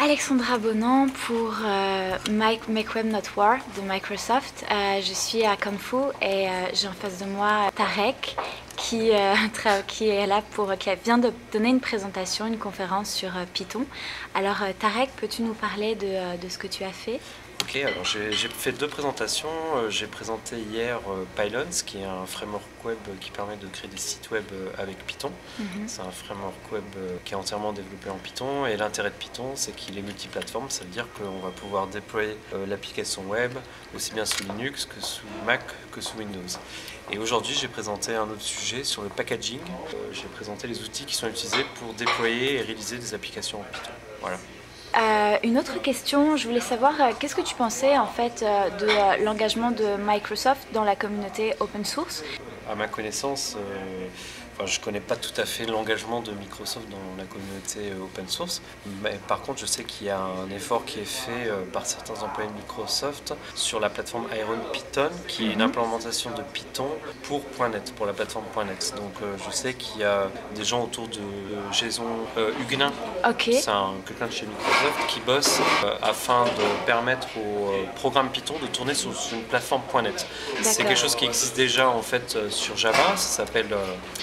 Alexandra Bonan pour Make Web Not War de Microsoft. Je suis à Kung Fu et j'ai en face de moi Tarek qui vient de donner une présentation, une conférence sur Python. Alors Tarek, peux-tu nous parler de ce que tu as fait ? Ok, alors j'ai fait deux présentations. J'ai présenté hier Pylons, qui est un framework web qui permet de créer des sites web avec Python. C'est un framework web qui est entièrement développé en Python, et l'intérêt de Python, c'est qu'il est multiplateforme. Ça veut dire qu'on va pouvoir déployer l'application web aussi bien sous Linux que sous Mac que sous Windows. Et aujourd'hui, j'ai présenté un autre sujet sur le packaging. J'ai présenté les outils qui sont utilisés pour déployer et réaliser des applications en Python. Voilà. Une autre question, je voulais savoir qu'est-ce que tu pensais en fait de l'engagement de Microsoft dans la communauté open source? À ma connaissance, je ne connais pas tout à fait l'engagement de Microsoft dans la communauté open source, mais par contre je sais qu'il y a un effort qui est fait par certains employés de Microsoft sur la plateforme Iron Python, qui est une implémentation de Python pour .NET, pour la plateforme .NET. Donc je sais qu'il y a des gens autour de Jason Huguenin, c'est quelqu'un de chez Microsoft, qui bosse afin de permettre au programme Python de tourner sur une plateforme .NET. C'est quelque chose qui existe déjà en fait sur Java, ça s'appelle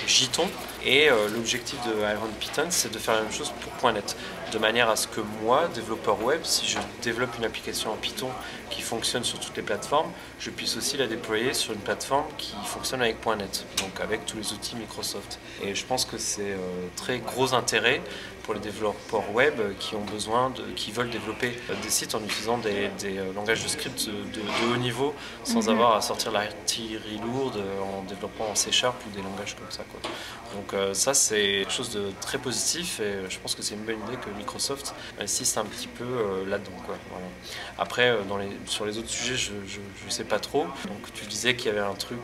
Jython, et l'objectif de Iron Python, c'est de faire la même chose pour .NET, de manière à ce que moi, développeur web, si je développe une application en Python qui fonctionne sur toutes les plateformes, je puisse aussi la déployer sur une plateforme qui fonctionne avec .NET, donc avec tous les outils Microsoft. Et je pense que c'est très gros intérêt pour les développeurs web qui veulent développer des sites en utilisant des langages de script de haut niveau, sans avoir à sortir l'artillerie lourde en développant en C# ou des langages comme ça, quoi. Donc ça, c'est quelque chose de très positif, et je pense que c'est une bonne idée que Microsoft insiste un petit peu là-dedans, quoi. Voilà. Après, sur les autres sujets, je ne sais pas trop. Donc tu disais qu'il y avait un truc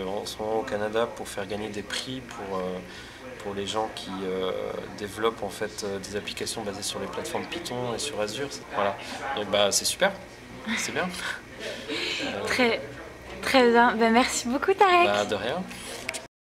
en ce moment au Canada pour faire gagner des prix pour les gens qui développent en fait des applications basées sur les plateformes Python et sur Azure. Voilà. Donc c'est super, c'est bien. Très bien, merci beaucoup Tarek. De rien.